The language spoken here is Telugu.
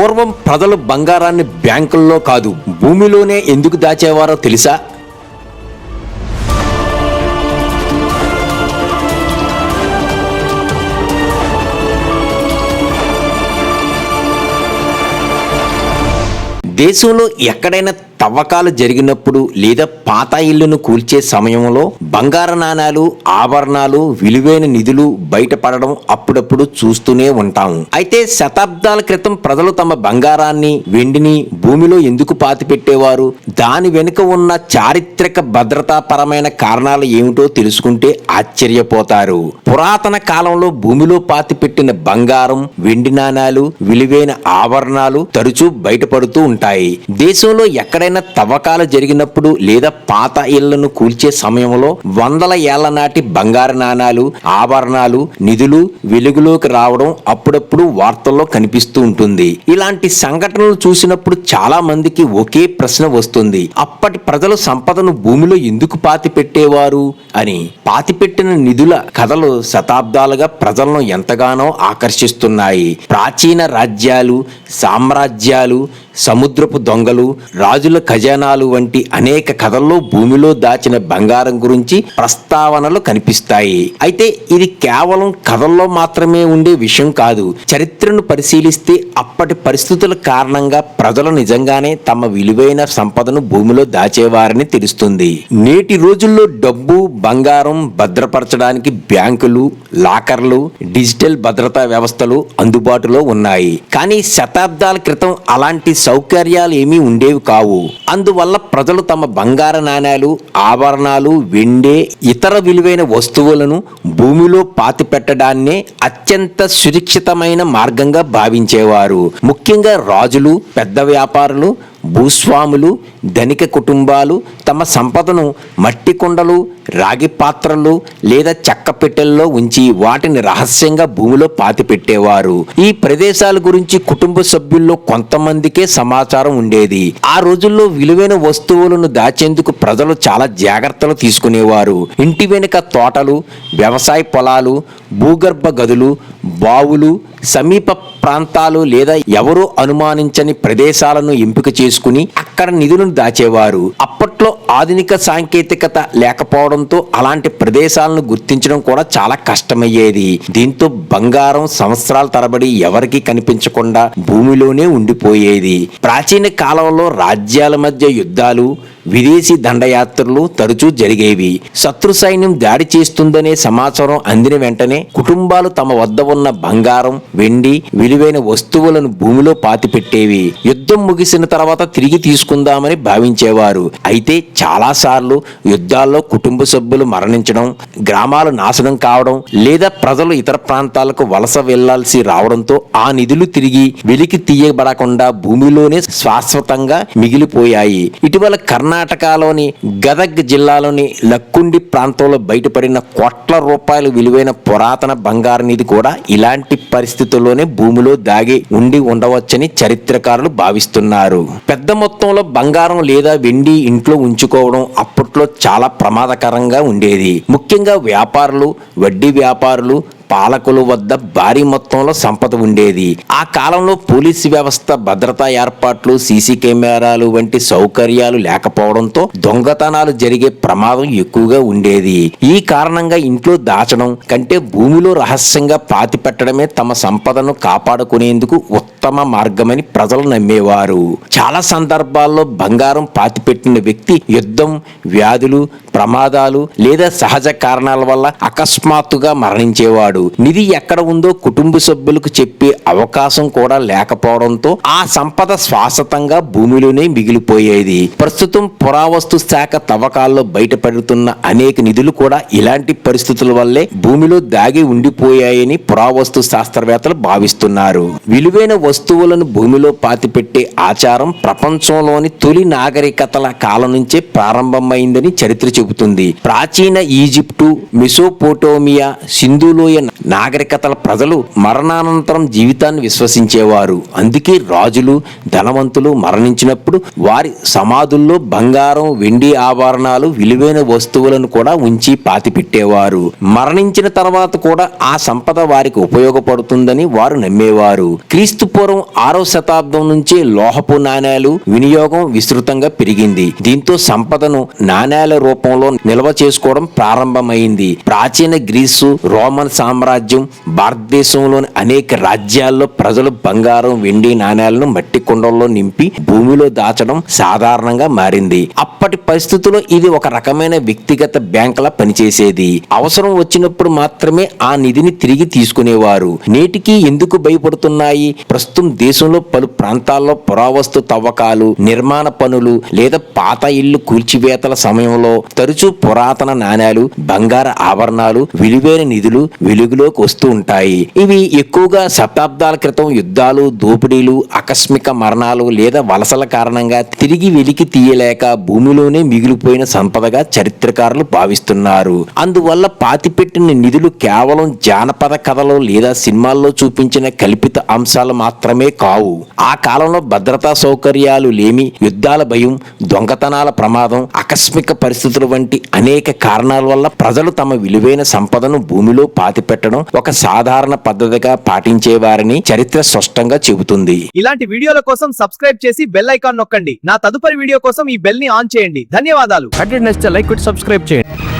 పూర్వం ప్రజలు బంగారాన్ని బ్యాంకుల్లో కాదు భూమిలోనే ఎందుకు దాచేవారో తెలుసా? దేశంలో ఎక్కడైనా తవ్వకాలు జరిగినప్పుడు లేదా పాత ఇళ్లను కూల్చే సమయంలో బంగారు నాణాలు, ఆభరణాలు, విలువైన నిధులు బయటపడడం అప్పుడప్పుడు చూస్తూనే ఉంటాము. అయితే శతాబ్దాల క్రితం ప్రజలు తమ బంగారాన్ని, వెండిని భూమిలో ఎందుకు పాతిపెట్టేవారు? దాని వెనుక ఉన్న చారిత్రక భద్రతాపరమైన కారణాలు ఏమిటో తెలుసుకుంటే ఆశ్చర్యపోతారు. పురాతన కాలంలో భూమిలో పాతిపెట్టిన బంగారం, వెండి నాణాలు, విలువైన ఆభరణాలు తరచూ బయటపడుతూ ఉంటాయి. దేశంలో ఎక్కడైనా తవ్వకాలు జరిగినప్పుడు లేదా పాత ఇళ్లను కూల్చే సమయంలో వందల ఏళ్ల నాటి బంగారు నాణాలు, ఆభరణాలు, నిధులు వెలుగులోకి రావడం అప్పుడప్పుడు వార్తల్లో కనిపిస్తూ ఉంటుంది. ఇలాంటి సంఘటనలు చూసినప్పుడు చాలా మందికి ఒకే ప్రశ్న వస్తుంది. అప్పటి ప్రజలు సంపదను భూమిలో ఎందుకు పాతి పెట్టేవారు అని. పాతిపెట్టిన నిధుల కథలు శతాబ్దాలుగా ప్రజలను ఎంతగానో ఆకర్షిస్తున్నాయి. ప్రాచీన రాజ్యాలు, సామ్రాజ్యాలు, సముద్రపు దొంగలు, రాజుల ఖజానాలు వంటి అనేక కథల్లో భూమిలో దాచిన బంగారం గురించి ప్రస్తావనలు కనిపిస్తాయి. అయితే ఇది కేవలం కథల్లో మాత్రమే ఉండే విషయం కాదు. చరిత్రను పరిశీలిస్తే అప్పటి పరిస్థితుల కారణంగా ప్రజలు నిజంగానే తమ విలువైన సంపదను భూమిలో దాచేవారని తెలుస్తుంది. నేటి రోజుల్లో డబ్బు, బంగారం భద్రపరచడానికి బ్యాంకులు, లాకర్లు, డిజిటల్ భద్రతా వ్యవస్థలు అందుబాటులో ఉన్నాయి. కానీ శతాబ్దాల క్రితం అలాంటి సౌకర్యాలు ఏమీ ఉండేవి కావు. అందువల్ల ప్రజలు తమ బంగారు నాణాలు, ఆభరణాలు, వెండి, ఇతర విలువైన వస్తువులను భూమిలో పాతిపెట్టడాన్నే అత్యంత సురక్షితమైన మార్గంగా భావించేవారు. ముఖ్యంగా రాజులు, పెద్ద వ్యాపారులు, భూస్వాములు, ధనిక కుటుంబాలు తమ సంపదను మట్టి కుండలు, రాగి పాత్రలు లేదా చెక్క పెట్టెల్లో ఉంచి వాటిని రహస్యంగా భూమిలో పాతిపెట్టేవారు. ఈ ప్రదేశాల గురించి కుటుంబ సభ్యుల్లో కొంతమందికే సమాచారం ఉండేది. ఆ రోజుల్లో విలువైన వస్తువులను దాచేందుకు ప్రజలు చాలా జాగ్రత్తలు తీసుకునేవారు. ఇంటి వెనుక తోటలు, వ్యవసాయ పొలాలు, భూగర్భ గదులు, బావులు, సమీప ప్రాంతాలు లేదా ఎవరూ అనుమానించని ప్రదేశాలను ఎంపిక చేసుకుని అక్కడ నిధులను దాచేవారు. అప్పట్లో ఆధునిక సాంకేతికత లేకపోవడంతో అలాంటి ప్రదేశాలను గుర్తించడం కూడా చాలా కష్టమయ్యేది. దీంతో బంగారం సంవత్సరాల తరబడి ఎవరికీ కనిపించకుండా భూమిలోనే ఉండిపోయేది. ప్రాచీన కాలంలో రాజ్యాల మధ్య యుద్ధాలు, విదేశీ దండయాత్రలు తరచూ జరిగేవి. శత్రు సైన్యం దాడి చేస్తుందనే సమాచారం అందిన వెంటనే కుటుంబాలు తమ వద్ద ఉన్న బంగారం, వెండి, విలువైన వస్తువులను భూమిలో పాతిపెట్టేవి. యుద్ధం ముగిసిన తర్వాత తిరిగి తీసుకుందామని భావించేవారు. అయితే చాలాసార్లు యుద్ధాల్లో కుటుంబ సభ్యులు మరణించడం, గ్రామాలు నాశనం కావడం లేదా ప్రజలు ఇతర ప్రాంతాలకు వలస వెళ్లాల్సి రావడంతో ఆ నిధులు తిరిగి వెలికి తీయబడకుండా భూమిలోనే శాశ్వతంగా మిగిలిపోయాయి. ఇటీవల కర్ణాటకలోని గదగ్ జిల్లాలోని లక్కుండి ప్రాంతంలో బయటపడిన కోట్ల రూపాయలు విలువైన పురాతన బంగారు నిధి కూడా ఇలాంటి పరిస్థితుల్లోనే భూమిలో దాగి ఉండి ఉండవచ్చని చరిత్రకారులు భావిస్తున్నారు. పెద్ద మొత్తంలో బంగారం లేదా వెండి ఇంట్లో ఉంచుకోవడం అప్పట్లో చాలా ప్రమాదకరంగా ఉండేది. ముఖ్యంగా వ్యాపారులు, వడ్డీ వ్యాపారులు, పాలకుల వద్ద భారీ మొత్తంలో సంపద ఉండేది. ఆ కాలంలో పోలీసు వ్యవస్థ, భద్రతా ఏర్పాట్లు, సీసీ కెమెరాలు వంటి సౌకర్యాలు లేకపోవడంతో దొంగతనాలు జరిగే ప్రమాదం ఎక్కువగా ఉండేది. ఈ కారణంగా ఇంట్లో దాచడం కంటే భూమిలో రహస్యంగా పాతి పెట్టడమే తమ సంపదను కాపాడుకునేందుకు ఉత్తమ మార్గమని ప్రజలు నమ్మేవారు. చాలా సందర్భాల్లో బంగారం పాతిపెట్టిన వ్యక్తి యుద్ధం, వ్యాధులు, ప్రమాదాలు లేదా సహజ కారణాల వల్ల అకస్మాత్తుగా మరణించేవాడు. నిధి ఎక్కడ ఉందో కుటుంబ సభ్యులకు చెప్పే అవకాశం కూడా లేకపోవడంతో ఆ సంపద శాశ్వతంగా భూమిలోనే మిగిలిపోయేది. ప్రస్తుతం పురావస్తు శాఖ తవ్వకాల్లో బయటపడుతున్న అనేక నిధులు కూడా ఇలాంటి పరిస్థితుల వల్లే భూమిలో దాగి ఉండిపోయాయని పురావస్తు శాస్త్రవేత్తలు భావిస్తున్నారు. విలువైన వస్తువులను భూమిలో పాతిపెట్టే ఆచారం ప్రపంచంలోని తొలి నాగరికతల కాలం నుంచే ప్రారంభమైందని చరిత్ర చెబుతుంది. చెబుతుంది. ప్రాచీన ఈజిప్టు, మెసోపోటోమియా, సింధులోయ నాగరికతల ప్రజలు మరణానంతరం జీవితాన్ని విశ్వసించేవారు. అందుకే రాజులు, ధనవంతులు మరణించినప్పుడు వారి సమాధుల్లో బంగారం, వెండి ఆభరణాలు, విలువైన వస్తువులను కూడా ఉంచి పాతిపెట్టేవారు. మరణించిన తర్వాత కూడా ఆ సంపద వారికి ఉపయోగపడుతుందని వారు నమ్మేవారు. క్రీస్తు పూర్వం 6వ శతాబ్దం నుంచే లోహపు నాణేలు వినియోగం విస్తృతంగా పెరిగింది. దీంతో సంపదను నాణేల రూపంలో నిల్వ చేసుకోవడం ప్రారంభమైంది. ప్రాచీన గ్రీసు, రోమన్ సామ్రాజ్యం, భారతదేశంలోని అనేక రాజ్యాల్లో ప్రజలు బంగారం, వెండి నాణేలను మట్టి కుండల్లో నింపి భూమిలో దాచడం సాధారణంగా మారింది. అప్పటి పరిస్థితుల్లో ఇది ఒక రకమైన వ్యక్తిగత బ్యాంకులా పనిచేసేది. అవసరం వచ్చినప్పుడు మాత్రమే ఆ నిధిని తిరిగి తీసుకునేవారు. నేటికి ఎందుకు భయపడుతున్నాయి? ప్రస్తుతం దేశంలో పలు ప్రాంతాల్లో పురావస్తు తవ్వకాలు, నిర్మాణ పనులు లేదా పాత ఇళ్లు కూల్చివేతల సమయంలో తరచూ పురాతన నాణేలు, బంగారు ఆభరణాలు, విలువైన నిధులు వెలుగులోకి వస్తూ ఉంటాయి. ఇవి ఎక్కువగా శతాబ్దాల క్రితం యుద్ధాలు, దోపిడీలు, ఆకస్మిక మరణాలు లేదా వలసల కారణంగా తిరిగి వెలికి తీయలేక భూమిలోనే మిగిలిపోయిన సంపదగా చరిత్రకారులు భావిస్తున్నారు. అందువల్ల పాతిపెట్టిన నిధులు కేవలం జానపద కథలో లేదా సినిమాల్లో చూపించిన కల్పిత అంశాలు మాత్రమే కావు. ఆ కాలంలో భద్రతా సౌకర్యాలు లేమి, యుద్ధాల భయం, దొంగతనాల ప్రమాదం, ఆకస్మిక పరిస్థితుల వంటి అనేక కారణాల వల్ల ప్రజలు తమ విలువైన సంపదను భూమిలో పాతిపెట్టడం ఒక సాధారణ పద్ధతిగా పాటించేవారని చరిత్ర స్పష్టంగా చెబుతుంది. ఇలాంటి వీడియోల కోసం సబ్స్క్రైబ్ చేసి బెల్ ఐకాన్ నొక్కండి. నా తదుపరి వీడియో కోసం ఈ బెల్ ని ఆన్ చేయండి. ధన్యవాదాలు. కంటెంట్ నచ్చితే లైక్ కొట్టి సబ్స్క్రైబ్ చేయండి.